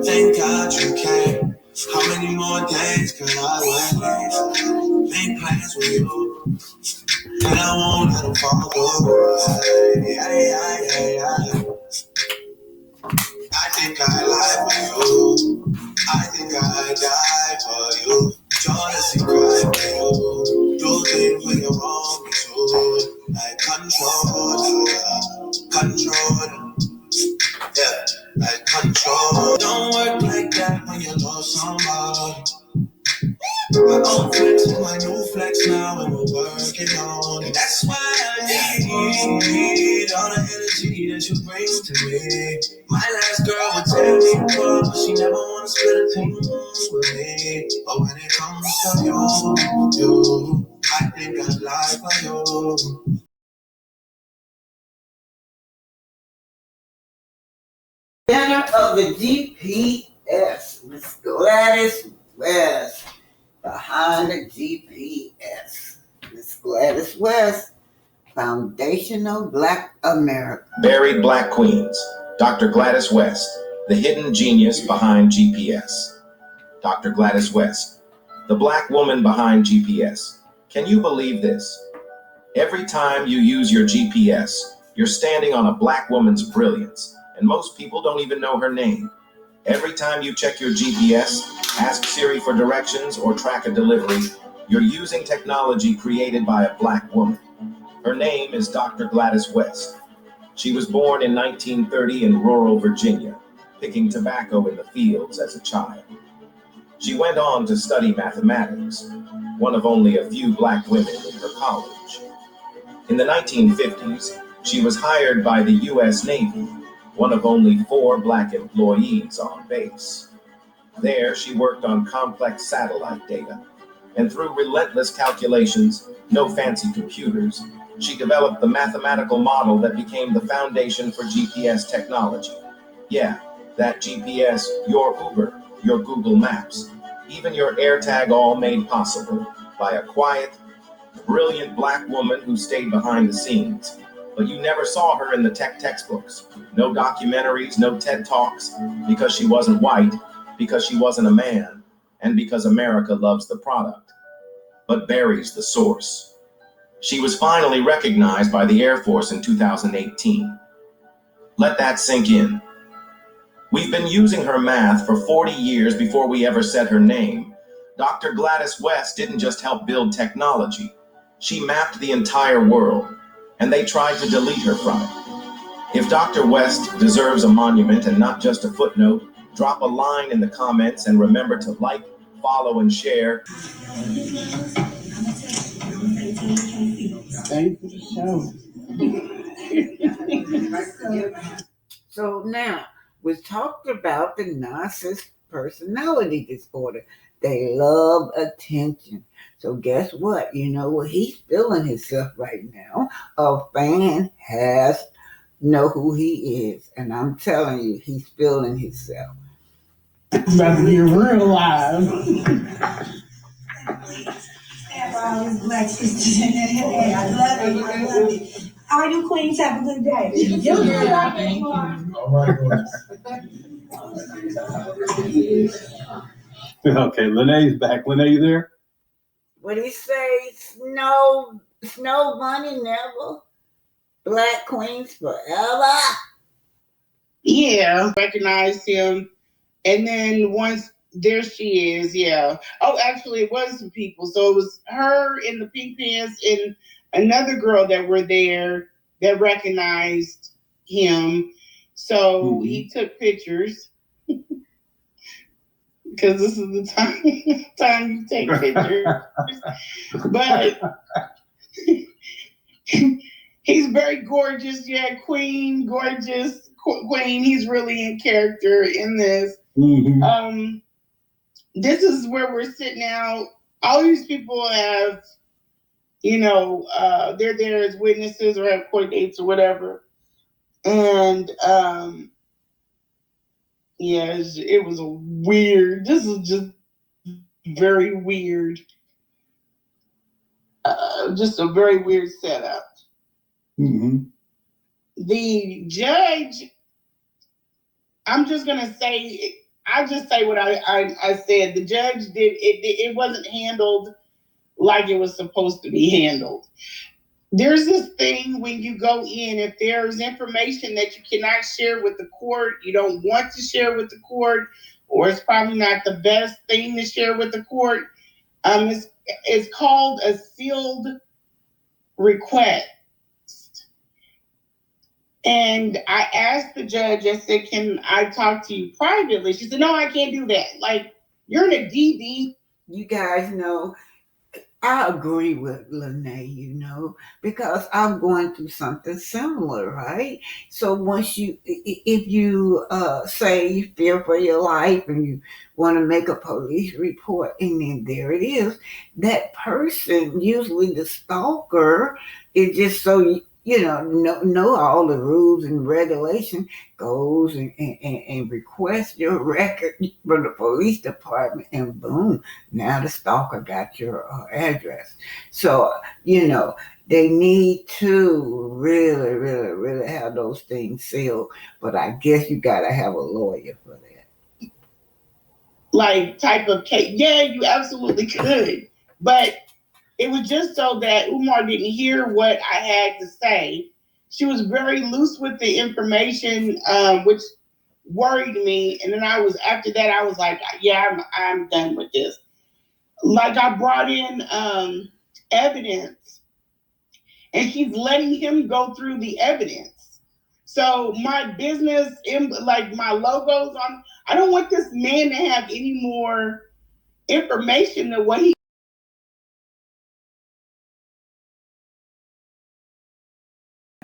Thank God you came. How many more days could I wait? Make plans with you, and I won't let them fall through. I think I lie for you. I think I die for you. Jealousy cry for you. Do things when you want me to. Like control. Yeah, like control. Don't work like that when you love somebody. My old flex is my new flex now, and we're working on it. That's why I need all the energy that you bring to me. My last girl would tear me apart, but she never wanna split a thing with me. But when it comes to you, I think I'd lie for you. Center of the GPS, Miss Gladys West, behind the GPS. Miss Gladys West, Foundational Black America. Buried Black Queens, Dr. Gladys West, the hidden genius behind GPS. Dr. Gladys West, the black woman behind GPS. Can you believe this? Every time you use your GPS, you're standing on a black woman's brilliance, and most people don't even know her name. Every time you check your GPS, ask Siri for directions, or track a delivery, you're using technology created by a black woman. Her name is Dr. Gladys West. She was born in 1930 in rural Virginia, picking tobacco in the fields as a child. She went on to study mathematics, one of only a few black women in her college. In the 1950s, she was hired by the U.S. Navy, one of only 4 black employees on base. There, she worked on complex satellite data, and through relentless calculations, no fancy computers, she developed the mathematical model that became the foundation for GPS technology. Yeah, that GPS, your Uber, your Google Maps, even your AirTag, all made possible by a quiet, brilliant black woman who stayed behind the scenes. But you never saw her in the tech textbooks. No documentaries, no TED Talks, because she wasn't white, because she wasn't a man, and because America loves the product, but buries the source. She was finally recognized by the Air Force in 2018. Let that sink in. We've been using her math for 40 years before we ever said her name. Dr. Gladys West didn't just help build technology. She mapped the entire world, and they tried to delete her from it. If Dr. West deserves a monument and not just a footnote, drop a line in the comments and remember to like, follow, and share. Thank you for the show. So now, we talked about the narcissist personality disorder. They love attention. So guess what? You know what? He's feeling himself right now. A fan has know who he is. And I'm telling you, he's feeling himself. About to get real live. All these black sisters in there. Hey, I love it. I love it. All you queens have a good day. Okay, Lene's back. Lene, you there? What he say? Snow bunny never. Black queens forever. Yeah, recognized him. And then once there she is, yeah. Oh, actually, it was some people. So it was her in the pink pants and another girl that were there that recognized him. So he took pictures because this is the time you take pictures. But he's very gorgeous. Yeah, gorgeous queen. He's really in character in this. Mm-hmm. This is where we're sitting now. All these people have, they're there as witnesses or have court dates or whatever. And it was weird. This is just very weird. Just a very weird setup. Mm-hmm. The judge, I'm just going to say, I just say what I said. The judge did it. It wasn't handled like it was supposed to be handled. There's this thing when you go in, if there's information that you cannot share with the court, you don't want to share with the court, or it's probably not the best thing to share with the court. It's called a sealed request. And I asked the judge, I said, can I talk to you privately? She said, no, I can't do that. Like, you're in a DD. You guys know, I agree with Lene, because I'm going through something similar, right? So once if you say you fear for your life and you want to make a police report, and then there it is, that person, usually the stalker, is just so know all the rules and regulations, goes and requests your record from the police department, and boom, now the stalker got your address. So, they need to really, really, really have those things sealed. But I guess you got to have a lawyer for that. Like type of case. Yeah, you absolutely could. But it was just so that Umar didn't hear what I had to say. She was very loose with the information, which worried me. And then after that, I was like, yeah, I'm done with this. Like, I brought in evidence, and she's letting him go through the evidence. So my business, like my logos on, I don't want this man to have any more information than what he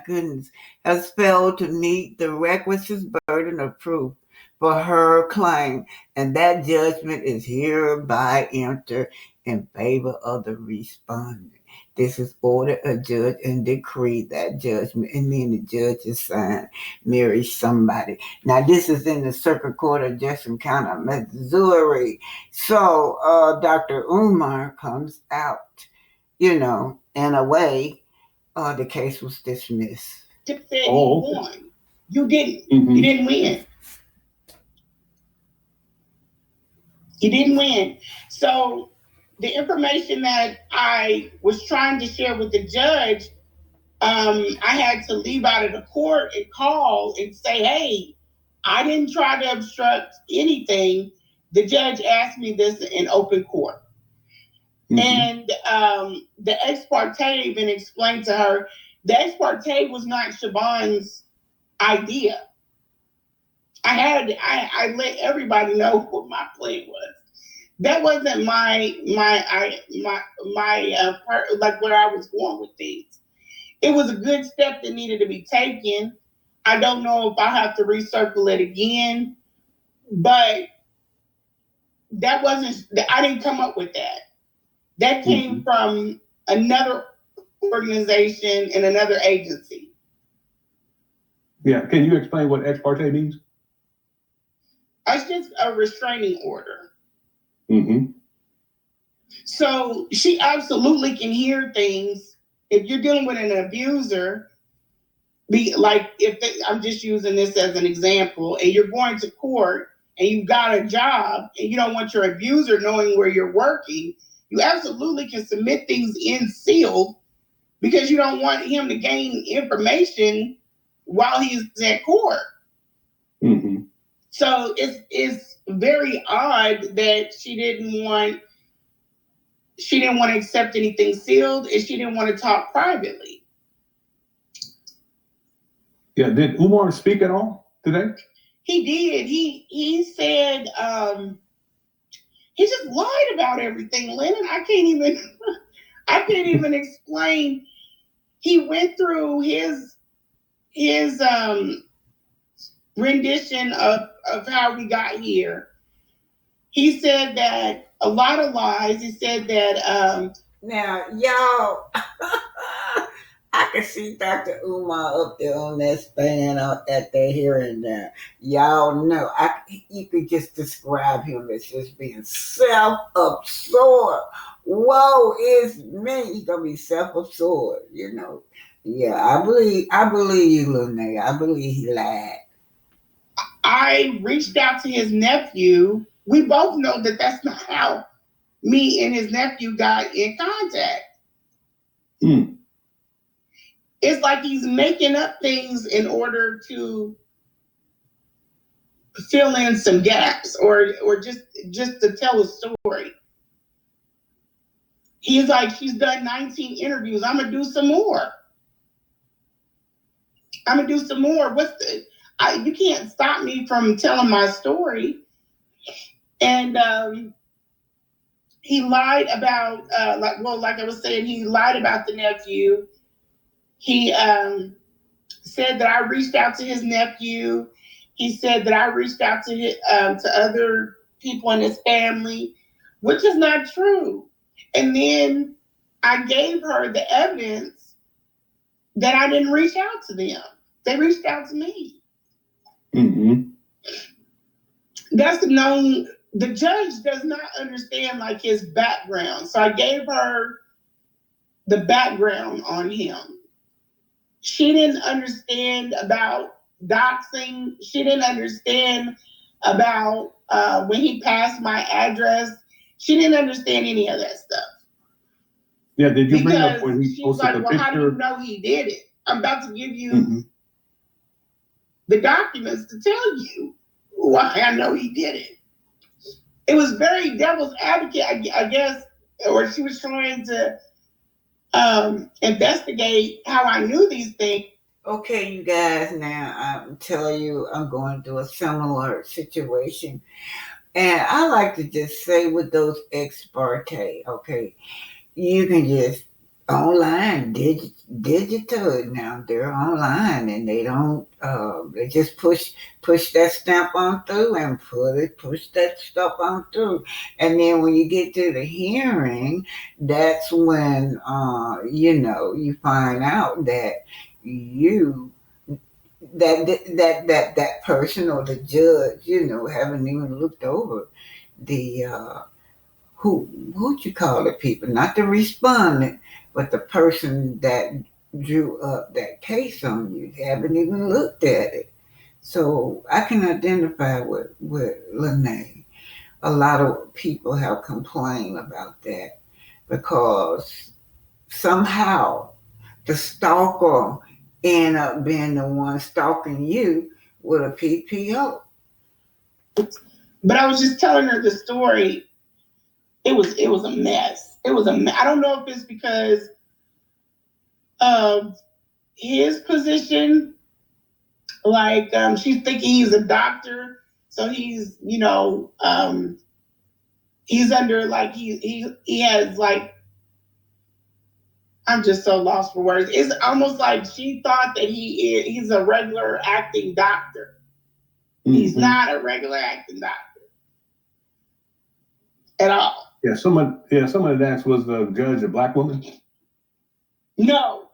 goodness, has failed to meet the requisite burden of proof for her claim, and that judgment is hereby entered in favor of the respondent. This is ordered, adjudged, and decreed that judgment, and then the judge is signed, Mary somebody. Now, this is in the Circuit Court of Jefferson County, Missouri. So, Dr. Umar comes out, in a way, the case was dismissed. Tip said you won. You didn't. Mm-hmm. You didn't win. You didn't win. So the information that I was trying to share with the judge, I had to leave out of the court and call and say, hey, I didn't try to obstruct anything. The judge asked me this in open court. Mm-hmm. And the ex parte even explained to her, the ex parte was not Siobhan's idea. I let everybody know what my plan was. That wasn't like where I was going with things. It was a good step that needed to be taken. I don't know if I'll have to recircle it again, but I didn't come up with that. That came from another organization and another agency. Yeah, can you explain what ex parte means? It's just a restraining order. Mm-hmm. So she absolutely can hear things. If you're dealing with an abuser, I'm just using this as an example, and you're going to court and you've got a job and you don't want your abuser knowing where you're working, you absolutely can submit things in sealed because you don't want him to gain information while he's at court. Mm-hmm. So it's very odd that she didn't want to accept anything sealed, and she didn't want to talk privately. Yeah, did Umar speak at all today? He did. He said he just lied about everything, Lennon. I can't even explain. He went through his rendition of how we got here. He said that a lot of lies. He said that now y'all I can see Dr. Umar up there on that stand at the hearing there. Y'all know you could just describe him as just being self-absorbed. Woe is me. He's gonna be self-absorbed, Yeah, I believe you, Lene. I believe he lied. I reached out to his nephew. We both know that that's not how me and his nephew got in contact. Hmm. It's like he's making up things in order to fill in some gaps or just to tell a story. He's like, she's done 19 interviews. I'm gonna do some more. You can't stop me from telling my story. And he lied about like I was saying, he lied about the nephew. He said that I reached out to his nephew. He said that I reached out to other people in his family, which is not true. And then I gave her the evidence that I didn't reach out to them. They reached out to me. Mm-hmm. That's known. The judge does not understand like his background. So I gave her the background on him. She didn't understand about doxing. She didn't understand about when he passed my address. She didn't understand any of that stuff. Yeah, did you bring up when he posted like, the well, picture? How do you know he did it? I'm about to give you the documents to tell you why I know he did it. It was very devil's advocate, I guess, or she was trying to investigate how I knew these things. Okay, you guys, now I'm telling you, I'm going through a similar situation. And I like to just say with those exparte, okay, you can just online, digital now. They're online and they don't, they just push that stamp on through and push that stuff on through. And then when you get to the hearing, that's when, you find out that you that person or the judge, haven't even looked over the who'd you call the people, not the respondent, but the person that drew up that case on you. They haven't even looked at it. So I can identify with Lene. A lot of people have complained about that because somehow the stalker end up being the one stalking you with a PPO. But I was just telling her the story. It was a mess. I don't know if it's because of his position. Like she's thinking he's a doctor, so he's he's under like he has like, I'm just so lost for words. It's almost like she thought that he's a regular acting doctor. Mm-hmm. He's not a regular acting doctor at all. Yeah, someone had asked, was the judge a black woman? No.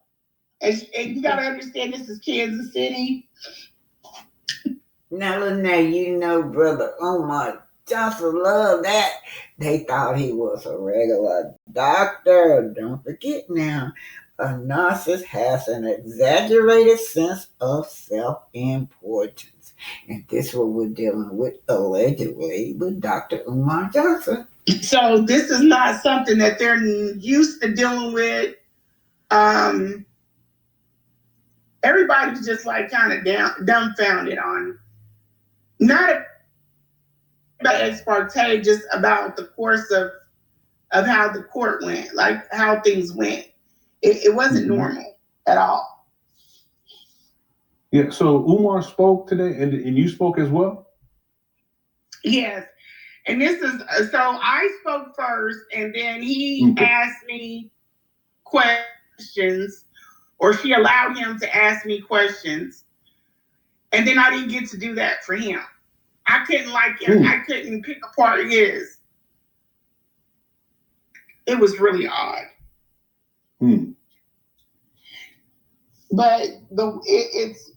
And you got to understand, this is Kansas City. Now, Brother Omar Johnson loved that. They thought he was a regular doctor. Don't forget now, a narcissist has an exaggerated sense of self-importance. And this is what we're dealing with, allegedly, with Dr. Umar Johnson. So this is not something that they're used to dealing with. Everybody's just like kind of dumbfounded on, not about ex parte, just about the course of how the court went, like how things went. It wasn't normal at all. Yeah, so Umar spoke today and you spoke as well? Yes. And this is, so I spoke first and then he asked me questions, or she allowed him to ask me questions. And then I didn't get to do that for him. I couldn't like him. I couldn't pick apart his. It was really odd. But it's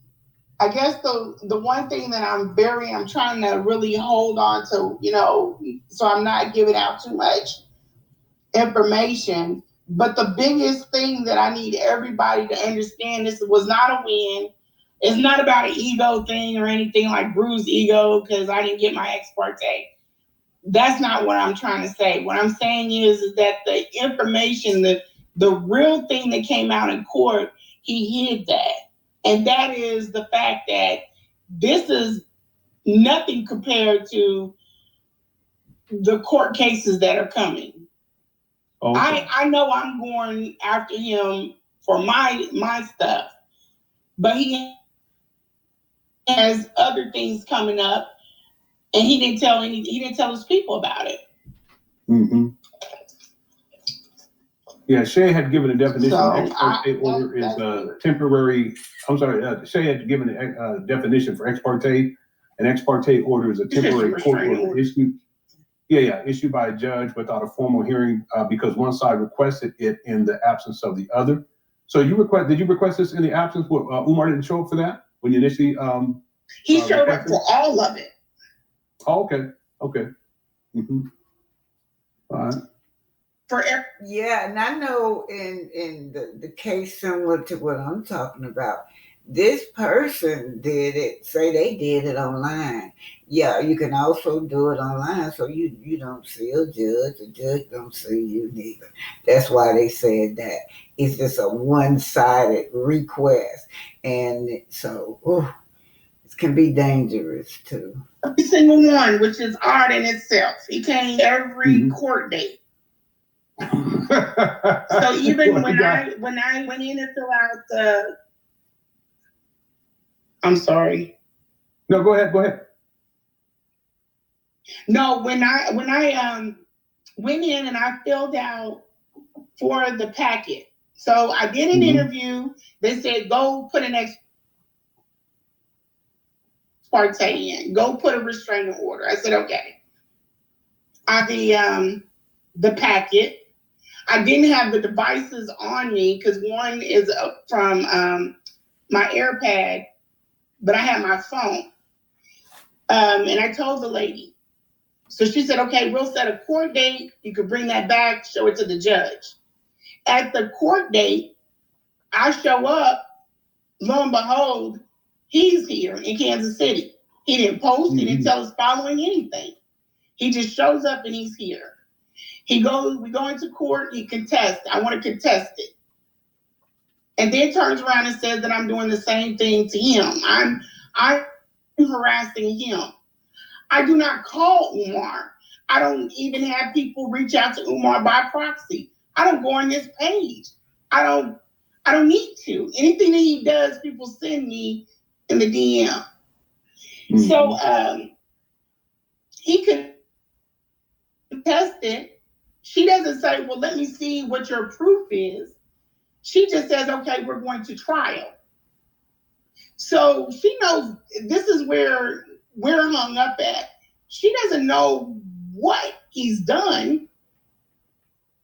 I guess the one thing that I'm trying to really hold on to, so I'm not giving out too much information. But the biggest thing that I need everybody to understand, this was not a win. It's not about an ego thing or anything like bruised ego because I didn't get my ex parte. That's not what I'm trying to say. What I'm saying is that the information, the real thing that came out in court, he hid that. And that is the fact that this is nothing compared to the court cases that are coming. Okay. I know I'm going after him for my stuff, but he has other things coming up, and he didn't tell his people about it. Mm-hmm. Yeah, Shay had given a definition. So, ex parte order is a temporary. I'm sorry, Shay had given a definition for ex parte. An ex parte order is a temporary court order issued. Issued by a judge without a formal hearing because one side requested it in the absence of the other. So did you request this in the absence? Umar didn't show up for that when you initially. He showed up for all of it. Oh, okay. Mm-hmm. All right. Yeah, and I know in the case similar to what I'm talking about, this person did it, say they did it online. Yeah, you can also do it online so you don't see a judge, the judge don't see you neither. That's why they said that. It's just a one-sided request. And so, it can be dangerous too. Every single one, which is odd in itself. He came every court date. So even when I went in and fill out the, I'm sorry. No, go ahead. No, when I went in and I filled out for the packet. So I did an interview. They said go put an ex parte in. Go put a restraining order. I said okay. The packet. I didn't have the devices on me because one is from my AirPad, but I had my phone. And I told the lady. So she said, okay, we'll set a court date. You could bring that back, show it to the judge. At the court date, I show up, lo and behold, he's here in Kansas City. He didn't post, he didn't tell us following anything. He just shows up and he's here. We go into court, he contests. I want to contest it. And then turns around and says that I'm doing the same thing to him. I'm harassing him. I do not call Umar. I don't even have people reach out to Umar by proxy. I don't go on his page. I don't need to. Anything that he does, people send me in the DM. So he contested. She doesn't say, well, let me see what your proof is. She just says, okay, we're going to trial. So she knows this is where we're hung up at. She doesn't know what he's done.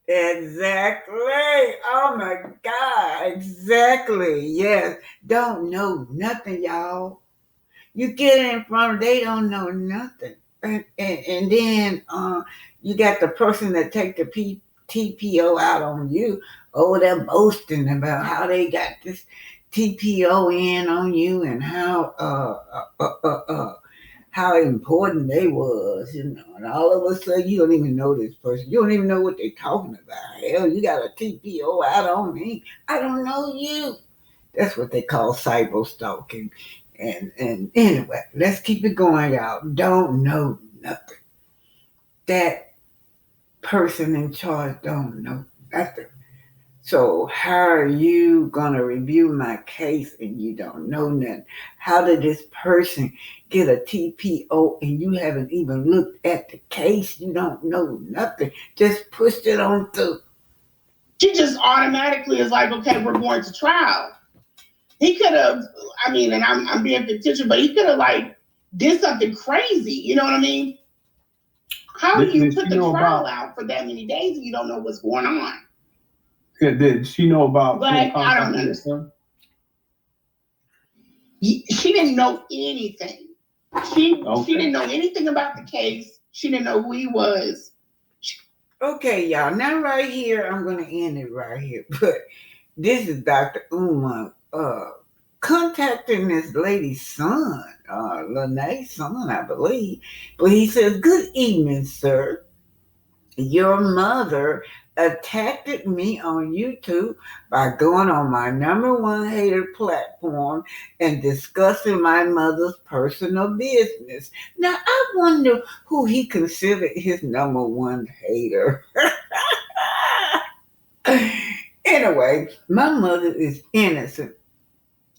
Exactly. Oh my God. Exactly. Yes. Don't know nothing, y'all. You get in front of, they don't know nothing. And then you got the person that take the TPO out on you. Oh, they're boasting about how they got this TPO in on you and how important they was, and all of a sudden you don't even know this person. You don't even know what they're talking about. Hell, you got a TPO out on me. I don't know you. That's what they call cyber stalking. And anyway, let's keep it going, y'all. Don't know nothing. That person in charge don't know nothing. So how are you gonna review my case and you don't know nothing? How did this person get a TPO and you haven't even looked at the case? You don't know nothing. Just pushed it on through. She just automatically is like, okay, we're going to trial. He could have, I mean, and I'm being fictitious, but he could have like did something crazy. You know what I mean? How do you put the trial out for that many days and you don't know what's going on? Yeah, did she know about? But I don't understand. She didn't know anything. She didn't know anything about the case. She didn't know who he was. Okay, y'all. Now right here, I'm gonna end it right here. But this is Dr. Uma contacting this lady's son, Lene's son, I believe. But he says, "Good evening, sir. Your mother attacked me on YouTube by going on my number one hater platform and discussing my mother's personal business." Now, I wonder who he considered his number one hater. Anyway, my mother is innocent,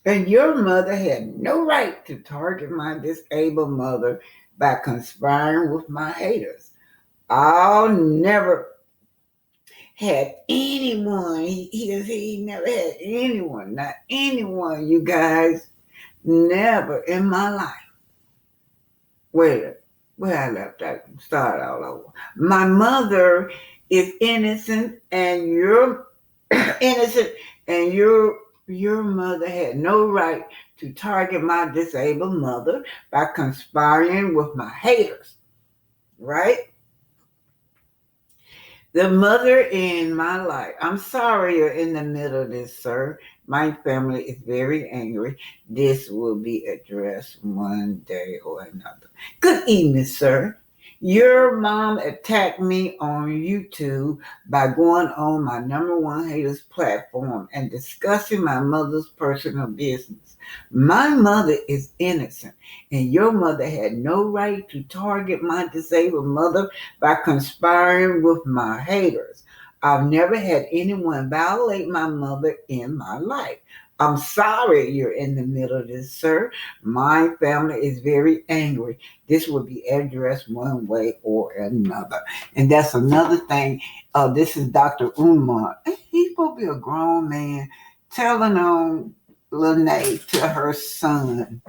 and your mother had no right to target my disabled mother by conspiring with my haters. I'll never had anyone, he never had anyone, not anyone, you guys, never in my life. Wait, where I left, I can start all over. My mother is innocent, and you're innocent, and your mother had no right to target my disabled mother by conspiring with my haters, right? The mother in my life. I'm sorry you're in the middle of this, sir. My family is very angry. This will be addressed one day or another. Good evening, sir. Your mom attacked me on YouTube by going on my number one haters platform and discussing my mother's personal business. My mother is innocent, and your mother had no right to target my disabled mother by conspiring with my haters. I've never had anyone violate my mother in my life. I'm sorry you're in the middle of this, sir. My family is very angry. This will be addressed one way or another. And that's another thing. This is Dr. Umar. He's supposed to be a grown man telling on Lene to her son.